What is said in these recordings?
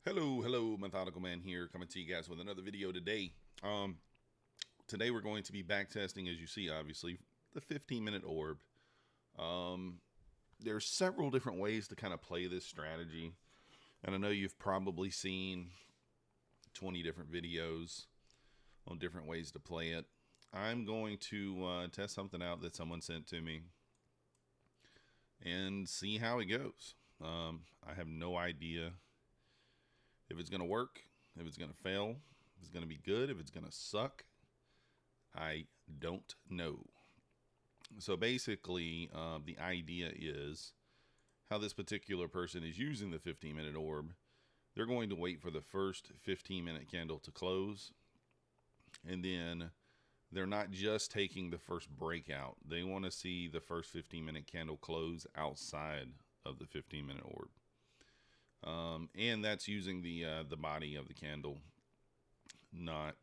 Hello, Methodical Man here, coming to you guys with another video today. Today we're going to be back testing, as you see, obviously, the 15-minute orb. There's several different ways to kind of play this strategy, and I know you've probably seen 20 different videos on different ways to play it. I'm going to test something out that someone sent to me and see how it goes. I have no idea if it's going to work, if it's going to fail, if it's going to be good, if it's going to suck. I don't know. So basically, the idea is how this particular person is using the 15-minute orb. They're going to wait for the first 15-minute candle to close, and then they're not just taking the first breakout. They want to see the first 15-minute candle close outside of the 15-minute orb. And that's using the body of the candle, not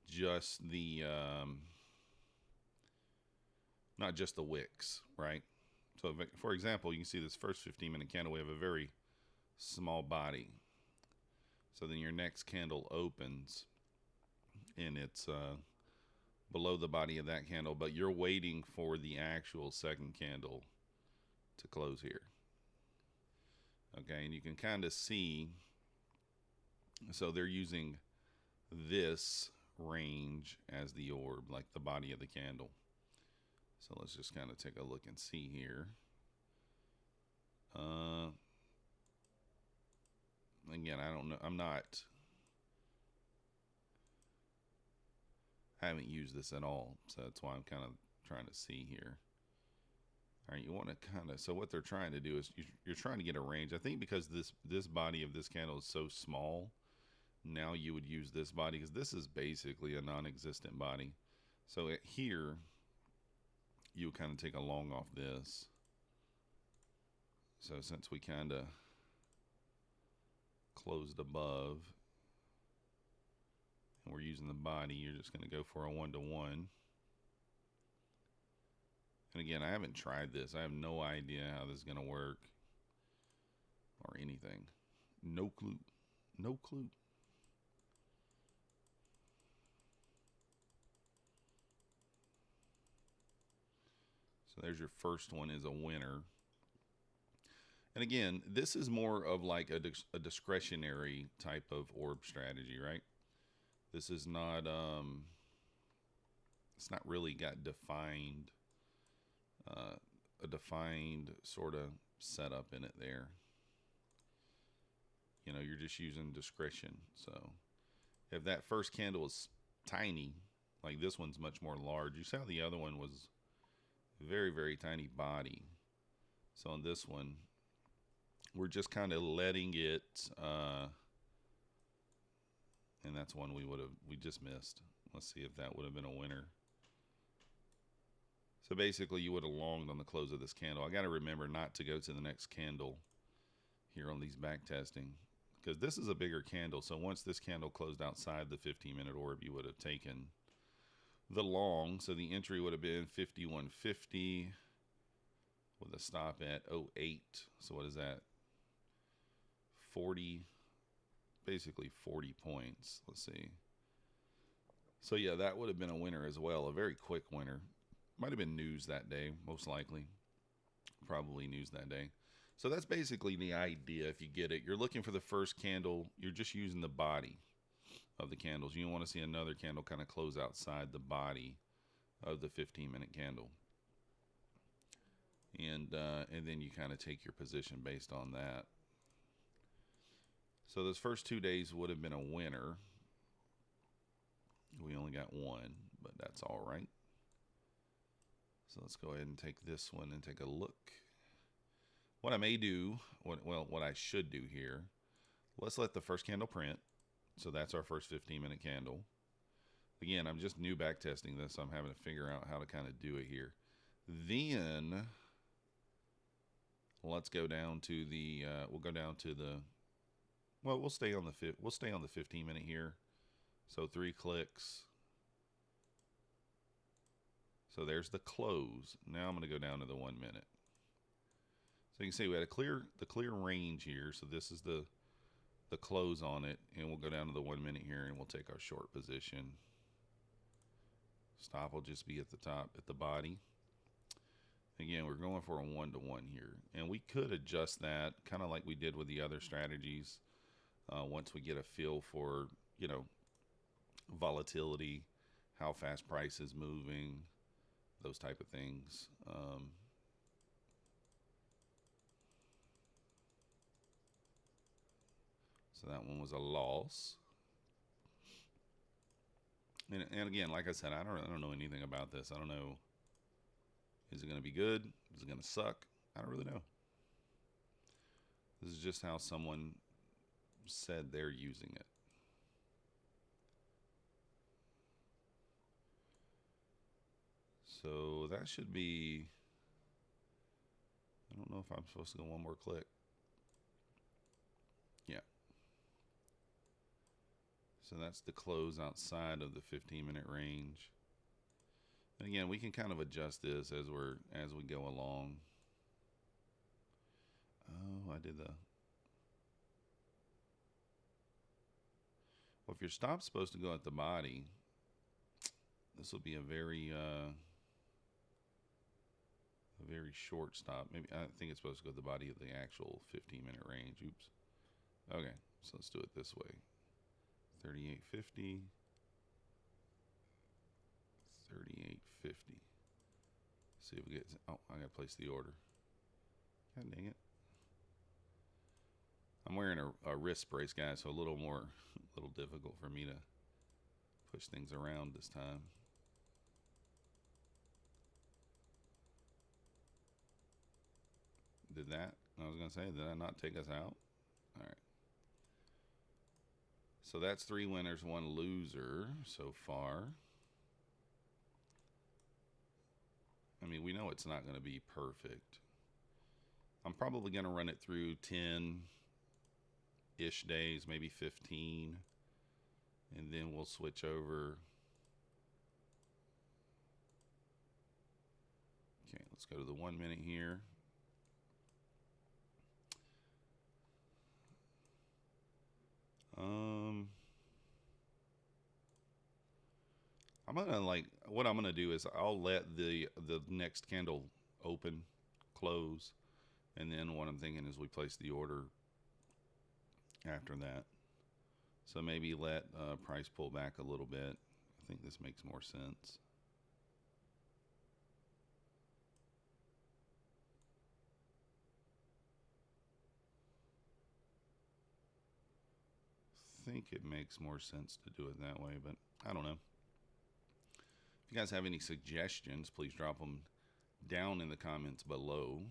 just the wicks, right? So, for example, you can see this first 15-minute candle. We have a very small body. So then your next candle opens, and it's below the body of that candle, but you're waiting for the actual second candle to close here. Okay, and you can kind of see, so they're using this range as the orb, like the body of the candle. So let's just kind of take a look and see here. Again, I don't know. I haven't used this at all, so that's why I'm kind of trying to see here. All right, you want to kind of, so what they're trying to do is you're trying to get a range. I think because this body of this candle is so small, now you would use this body because this is basically a non-existent body. So here, you would kind of take a long off this. So since we kind of closed above, and we're using the body, you're just going to go for a 1-to-1. And again, I haven't tried this. I have no idea how this is going to work or anything. No clue. No clue. So there's your first one, is a winner. And again, this is more of like a discretionary type of orb strategy, right? This is not, it's not really got defined, a defined sort of setup in it there. You know, you're just using discretion. So if that first candle is tiny, like this one's much more large. You saw the other one was very, very tiny body. So on this one, we're just kind of letting it, and that's one we just missed. Let's see if that would have been a winner. So basically you would have longed on the close of this candle. I got to remember not to go to the next candle here on these back testing, because this is a bigger candle. So once this candle closed outside the 15-minute orb, you would have taken the long. So the entry would have been 51.50 with a stop at 08. So what is that? 40, basically 40 points. Let's see. So yeah, that would have been a winner as well. A very quick winner. Might have been news that day, most likely. Probably news that day. So that's basically the idea. If you get it, you're looking for the first candle. You're just using the body of the candles. You want to see another candle kind of close outside the body of the 15-minute candle. And then you kind of take your position based on that. So those first 2 days would have been a winner. We only got one, but that's all right. So let's go ahead and take this one and take a look. What I may do, what I should do here, let's let the first candle print. So that's our first 15-minute candle. Again, I'm just new back testing this, so I'm having to figure out how to kind of do it here. Then let's go down to the, we'll stay on the 15-minute here. So 3 clicks. So there's the close. Now I'm going to go down to the 1 minute. So you can see we had the clear range here. So this is the the close on it, and we'll go down to the 1 minute here, and we'll take our short position. Stop will just be at the top, at the body. Again, we're going for a 1-to-1 here, and we could adjust that kind of like we did with the other strategies. Once we get a feel for, you know, volatility, how fast price is moving, those type of things. So that one was a loss. And again, like I said, I don't know anything about this. I don't know. Is it going to be good? Is it going to suck? I don't really know. This is just how someone said they're using it. So that should be, I don't know if I'm supposed to go one more click. Yeah. So that's the close outside of the 15-minute range. And again, we can kind of adjust this as we go along. Oh, I did the. Well, if your stop's supposed to go at the body, this will be a very short stop. Maybe I think it's supposed to go at the body of the actual 15-minute range. Oops. Okay, so let's do it this way. 38.50. 38.50. See if we get. Oh, I gotta place the order. God dang it. I'm wearing a wrist brace, guys, so a little difficult for me to push things around this time. Did that? I was gonna say, did I not take us out? All right. So that's 3 winners, 1 loser so far. I mean, we know it's not going to be perfect. I'm probably going to run it through 10-ish days, maybe 15. And then we'll switch over. Okay, let's go to the 1 minute here. I'm gonna what I'm gonna do is I'll let the next candle open, close, and then what I'm thinking is we place the order after that. So maybe let price pull back a little bit. I think this makes more sense. I think it makes more sense to do it that way, but I don't know. If you guys have any suggestions, please drop them down in the comments below.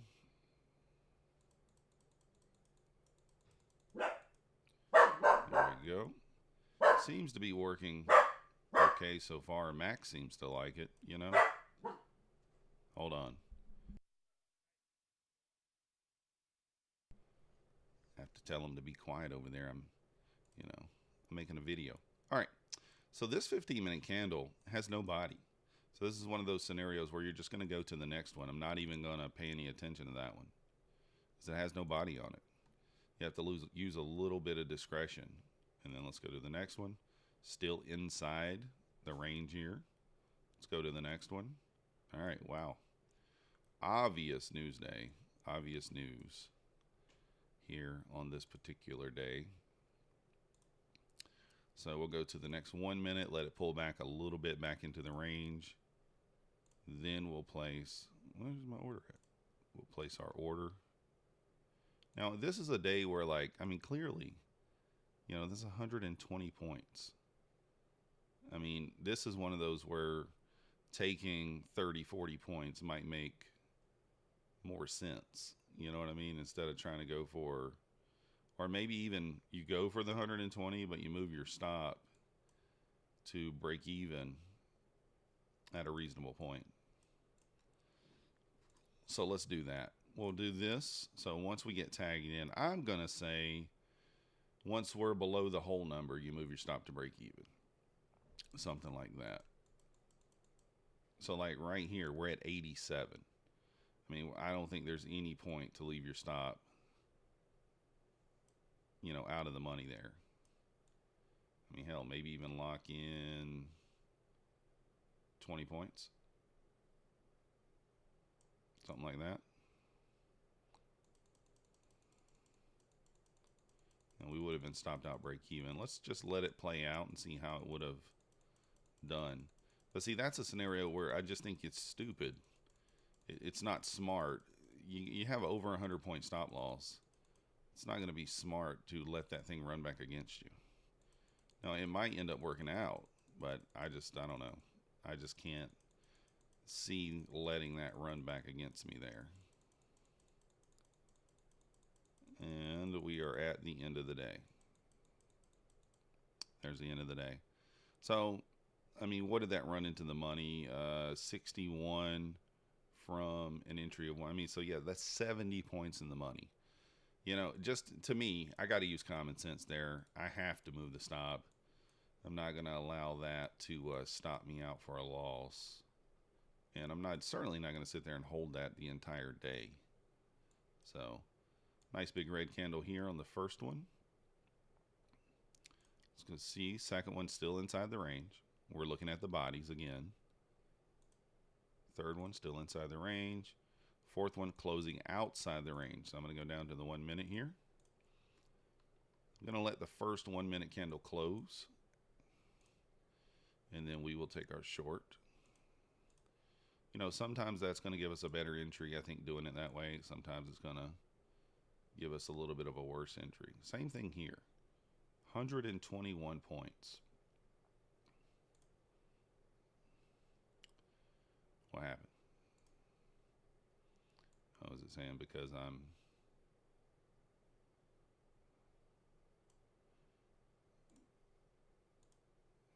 There we go. Seems to be working okay so far. Max seems to like it, you know. Hold on. I have to tell him to be quiet over there. I'm making a video. All right. So this 15-minute candle has no body. So this is one of those scenarios where you're just going to go to the next one. I'm not even going to pay any attention to that one because it has no body on it. You have to use a little bit of discretion. And then let's go to the next one. Still inside the range here. Let's go to the next one. All right, wow. Obvious news day. Obvious news here on this particular day. So we'll go to the next 1 minute, let it pull back a little bit back into the range. Then we'll place, where's my order at? We'll place our order. Now, this is a day where, clearly, this is 120 points. I mean, this is one of those where taking 30, 40 points might make more sense. You know what I mean? Instead of trying to go for, or maybe even you go for the 120, but you move your stop to break even at a reasonable point. So let's do that. We'll do this. So once we get tagged in, I'm going to say once we're below the whole number, you move your stop to break even. Something like that. So like right here, we're at 87. I mean, I don't think there's any point to leave your stop out of the money there. I mean, hell, maybe even lock in 20 points. Something like that. And we would have been stopped out break even. Let's just let it play out and see how it would have done. But see, that's a scenario where I just think it's stupid. It's not smart. You have over 100 point stop loss. It's not going to be smart to let that thing run back against you. Now, it might end up working out, but I don't know. I just can't see letting that run back against me there. And we are at the end of the day. There's the end of the day. So, I mean, what did that run into the money? 61 from an entry of 1. I mean, so yeah, that's 70 points in the money. Just to me, I got to use common sense there. I have to move the stop. I'm not going to allow that to stop me out for a loss. And I'm certainly not going to sit there and hold that the entire day. So, nice big red candle here on the first one. Let's go see. Second one still inside the range. We're looking at the bodies again. Third one still inside the range. Fourth one closing outside the range. So I'm going to go down to the 1 minute here. I'm going to let the first 1 minute candle close. And then we will take our short. Sometimes that's going to give us a better entry, I think, doing it that way. Sometimes it's going to give us a little bit of a worse entry. Same thing here. 121 points. What happened? Oh, is it saying because I'm...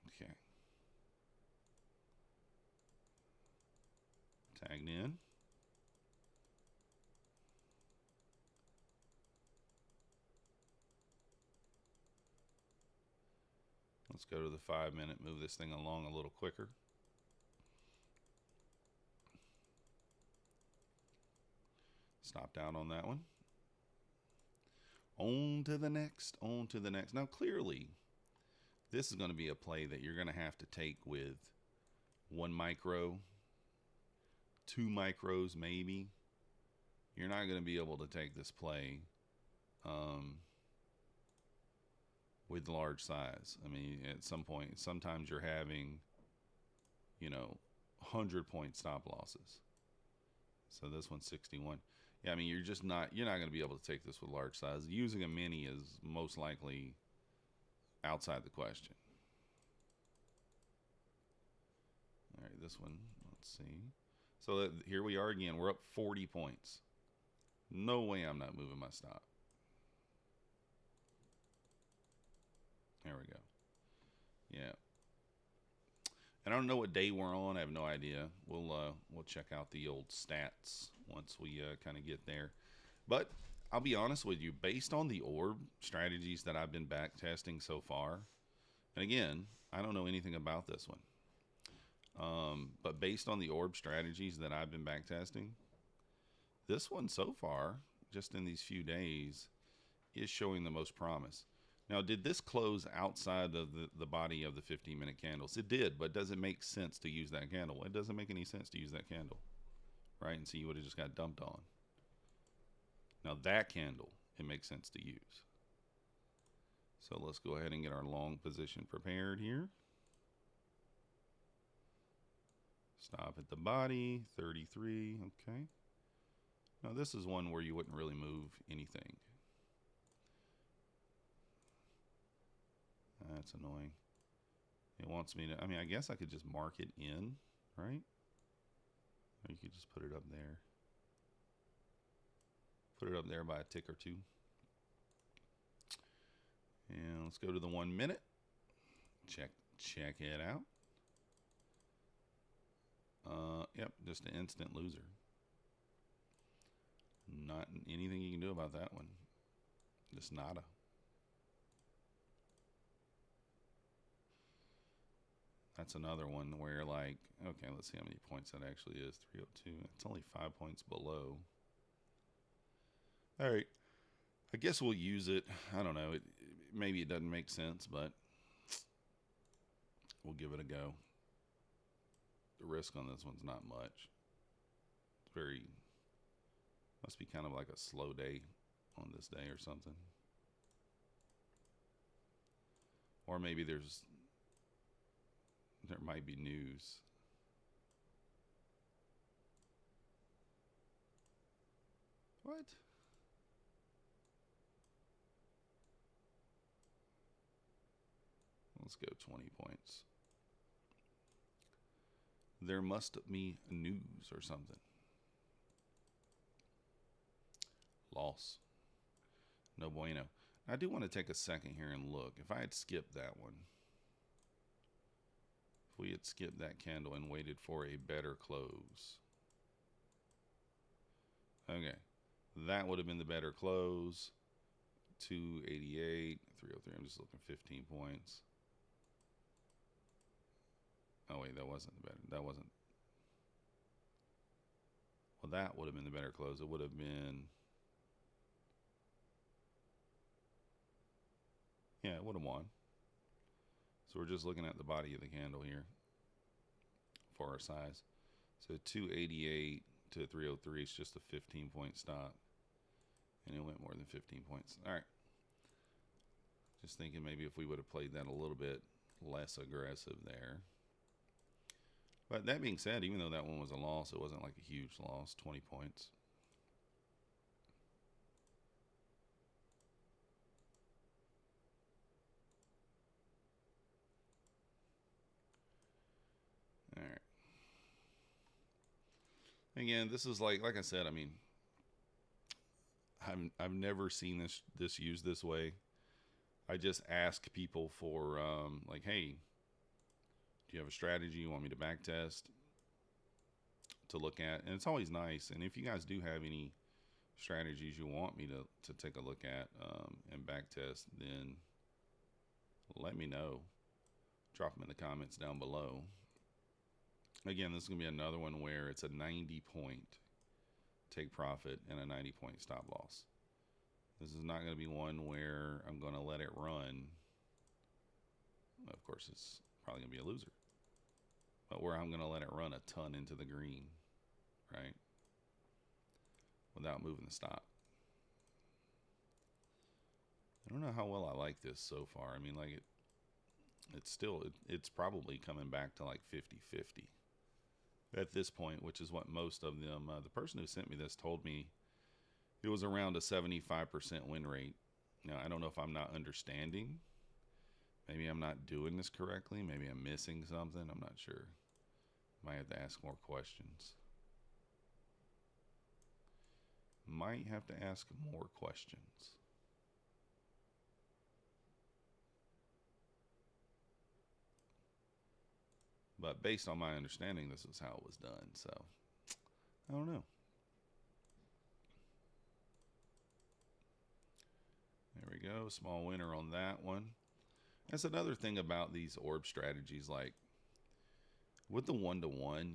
Okay. Tagged in. Let's go to the 5 minute, move this thing along a little quicker. Stopped out on that one. On to the next, on to the next. Now, clearly, this is going to be a play that you're going to have to take with 1 micro, 2 micros maybe. You're not going to be able to take this play with large size. I mean, at some point, sometimes you're having, 100 point stop losses. So this one's 61. Yeah, I mean, you're not going to be able to take this with large size. Using a mini is most likely outside the question. All right, this one, let's see. So here we are again. We're up 40 points. No way I'm not moving my stop. There we go. Yeah. And I don't know what day we're on. I have no idea. We'll check out the old stats once we kind of get there. But I'll be honest with you, based on the orb strategies that I've been back testing so far, and again, I don't know anything about this one. But based on the orb strategies that I've been back testing, this one so far, just in these few days, is showing the most promise. Now, did this close outside of the body of the 15-minute candles? It did, but does it make sense to use that candle? It doesn't make any sense to use that candle, right? And so you would have just got dumped on. Now, that candle, it makes sense to use. So let's go ahead and get our long position prepared here. Stop at the body, 33, okay. Now, this is one where you wouldn't really move anything. That's annoying. It wants me to, I mean, I guess I could just mark it in, right? Or you could just put it up there. Put it up there by a tick or two. And let's go to the 1 minute. Check it out. Yep, just an instant loser. Not anything you can do about that one. Just nada. That's another one where, like, okay, let's see how many points that actually is. 302. It's only 5 points below. All right. I guess we'll use it. I don't know. Maybe it doesn't make sense, but we'll give it a go. The risk on this one's not much. It's very, must be kind of like a slow day on this day or something. Or maybe there might be news. What? Let's go 20 points. There must be news or something. Loss. No bueno. I do want to take a second here and look. If I had skipped that one, if we had skipped that candle and waited for a better close. Okay. That would have been the better close. 288, 303. I'm just looking 15 points. Oh wait, that wasn't the better. That wasn't. Well, that would have been the better close. It would have been. Yeah, it would have won. So we're just looking at the body of the candle here for our size. So 288 to 303 is just a 15-point stop. And it went more than 15 points. All right. Just thinking maybe if we would have played that a little bit less aggressive there. But that being said, even though that one was a loss, it wasn't like a huge loss, 20 points. All right. Again, this is like I said, I mean, I've never seen this used this way. I just ask people for like, hey, do you have a strategy you want me to back test to look at? And it's always nice. And if you guys do have any strategies you want me to take a look at and back test, then let me know. Drop them in the comments down below. Again, this is going to be another one where it's a 90-point take profit and a 90-point stop loss. This is not going to be one where I'm going to let it run. Of course, it's probably going to be a loser. But where I'm going to let it run a ton into the green, right? Without moving the stop. I don't know how well I like this so far. I mean, like it's probably coming back to like 50-50 at this point, which is what most of them, the person who sent me this told me it was around a 75% win rate. Now, I don't know if I'm not understanding. Maybe I'm not doing this correctly. Maybe I'm missing something. I'm not sure. Might have to ask more questions. Might have to ask more questions. But based on my understanding, this is how it was done. So, I don't know. There we go. Small winner on that one. That's another thing about these orb strategies. Like, with the 1-to-1,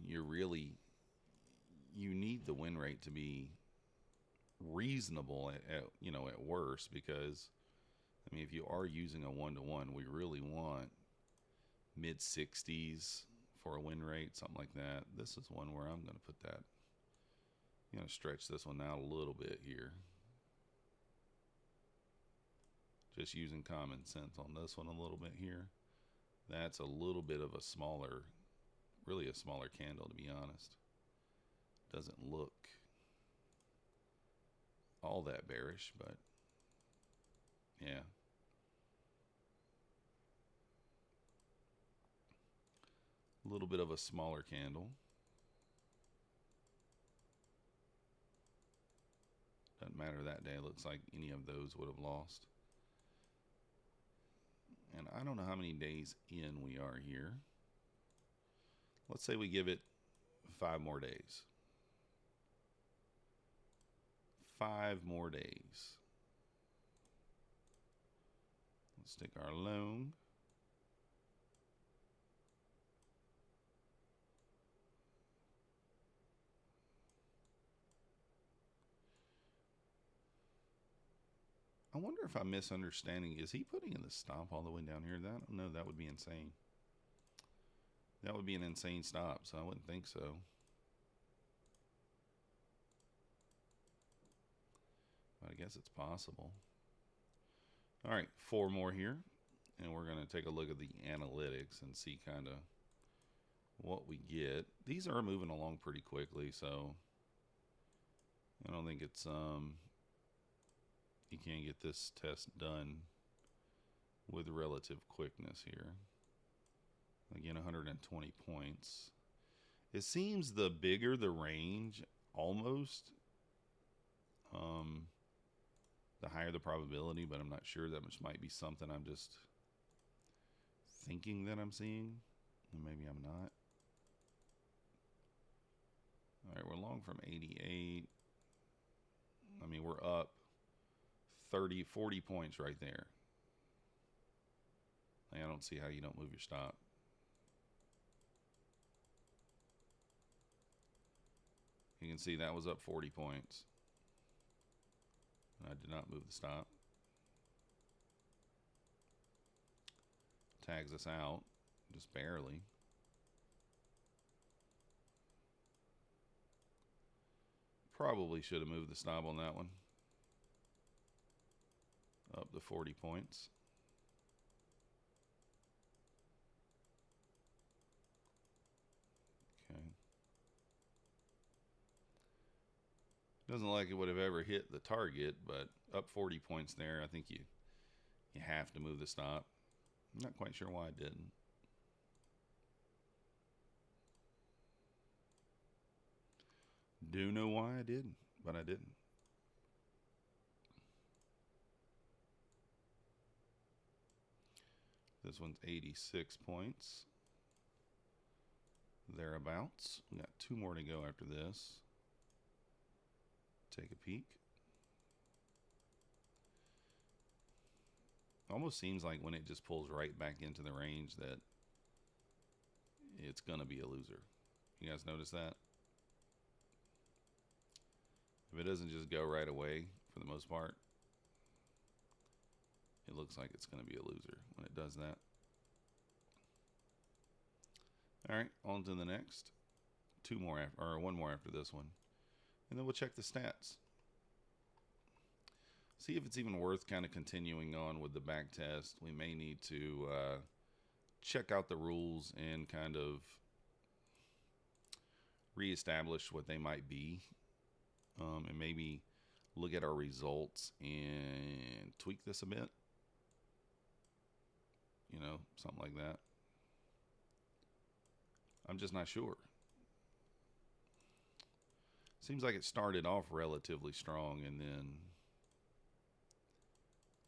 you need the win rate to be reasonable at worst, because I mean, if you are using a 1-to-1, we really want mid 60s for a win rate, something like that. This is one where I'm going to put that. I'm going to stretch this one out a little bit here. Just using common sense on this one a little bit here. That's a little bit of a smaller, really a smaller candle, to be honest. Doesn't look all that bearish, but yeah. A little bit of a smaller candle. Doesn't matter that day. It looks like any of those would have lost. And I don't know how many days in we are here. Let's say we give it 5 more days. 5 more days. Let's take our long. wonder if I'm misunderstanding. Is he putting in the stop all the way down here? I don't know. That would be insane. That would be an insane stop, so I wouldn't think so. But I guess it's possible. All right, 4 more here. And we're going to take a look at the analytics and see kind of what we get. These are moving along pretty quickly, so I don't think it's you can't get this test done with relative quickness here. Again, 120 points. It seems the bigger the range, almost, the higher the probability, but I'm not sure. That much might be something I'm just thinking that I'm seeing, and maybe I'm not. All right, we're long from 88. I mean, we're up 30, 40 points right there. I don't see how you don't move your stop. You can see that was up 40 points. I did not move the stop. Tags us out, just barely. Probably should have moved the stop on that one. Up to 40 points. Okay. Doesn't look like it would have ever hit the target, but up 40 points there. I think you have to move the stop. I'm not quite sure why I didn't. Do know why I didn't, but I didn't. This one's 86 points. Thereabouts. We got 2 more to go after this. Take a peek. Almost seems like when it just pulls right back into the range that it's going to be a loser. You guys notice that? If it doesn't just go right away for the most part, it looks like it's going to be a loser when it does that. All right, on to the next. 2 more after, or 1 more after this one. And then we'll check the stats. See if it's even worth kind of continuing on with the back test. We may need to check out the rules and kind of reestablish what they might be. And maybe look at our results and tweak this a bit. You know, something like that. I'm just not sure. Seems like it started off relatively strong and then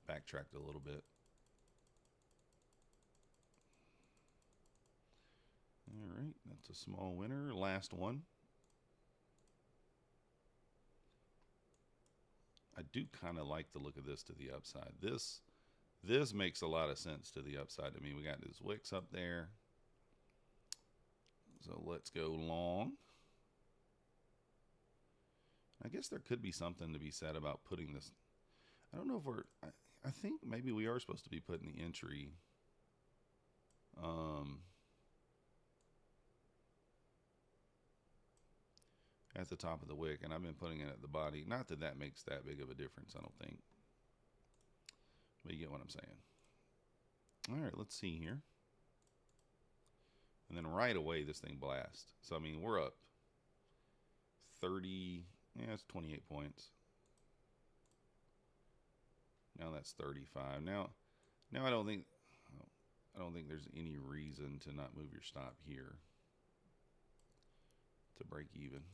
backtracked a little bit. All right, that's a small winner. Last one. I do kind of like the look of this to the upside. This makes a lot of sense to the upside to me. We got these wicks up there. So let's go long. I guess there could be something to be said about putting this. I don't know if I think maybe we are supposed to be putting the entry at the top of the wick, and I've been putting it at the body. Not that that makes that big of a difference, I don't think. But you get what I'm saying. All right, let's see here. And then right away, this thing blasts. So, I mean, we're up 30, yeah, it's 28 points. Now that's 35. Now I don't think there's any reason to not move your stop here to break even.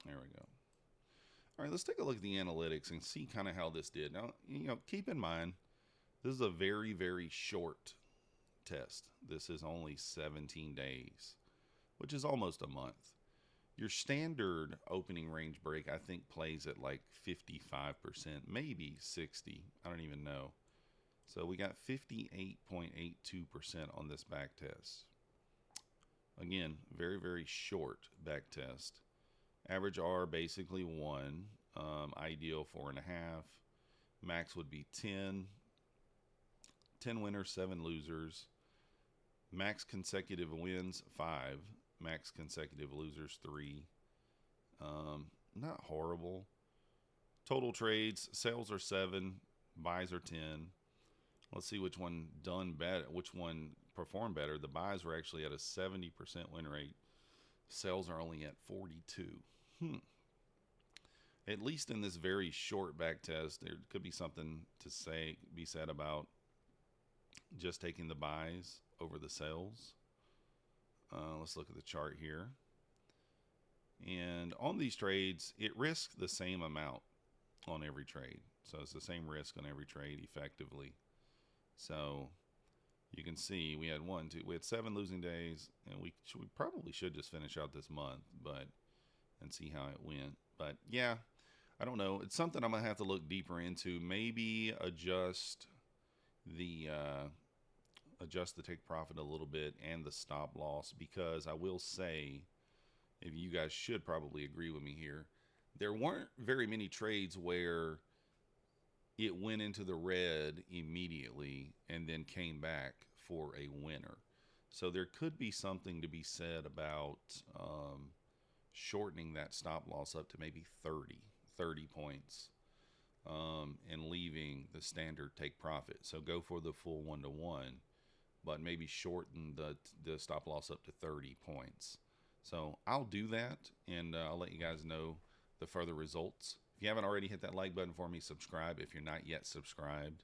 There we go. All right, let's take a look at the analytics and see kind of how this did. Now, you know, keep in mind, this is a very, very short test. This is only 17 days, which is almost a month. Your standard opening range break, I think, plays at like 55%, maybe 60. I don't even know. So we got 58.82% on this back test. Again, very, very short back test. Average R basically 1. Ideal 4.5. Max would be 10. 10 winners, 7 losers. Max consecutive wins 5. Max consecutive losers 3. Not horrible. Total trades, sales are 7, buys are 10. Let's see which one done better, which one performed better. The buys were actually at a 70% win rate. Sales are only at 42. At least in this very short back test, there could be something to be said about just taking the buys over the sales. Let's look at the chart here. And on these trades, it risks the same amount on every trade. So it's the same risk on every trade effectively. So you can see we had 7 losing days, and we probably should just finish out this month, and see how it went. But yeah, I don't know. It's something I'm gonna have to look deeper into. Maybe adjust the take profit a little bit and the stop loss, because I will say, if you guys should probably agree with me here, there weren't very many trades where it went into the red immediately and then came back for a winner. So there could be something to be said about shortening that stop loss up to maybe 30 points, and leaving the standard take profit. So go for the full 1-to-1, but maybe shorten the stop loss up to 30 points. So I'll do that, and I'll let you guys know the further results. If you haven't already, hit that like button for me. Subscribe if you're not yet subscribed.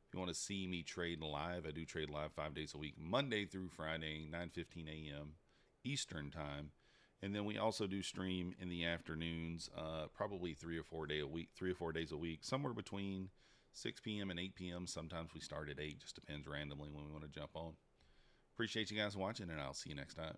If you want to see me trade live, I do trade live 5 days a week, Monday through Friday, 9:15 a.m. Eastern time. And then we also do stream in the afternoons, probably 3 or 4 days a week, somewhere between 6 p.m. and 8 p.m. Sometimes we start at 8, just depends randomly when we want to jump on. Appreciate you guys watching, and I'll see you next time.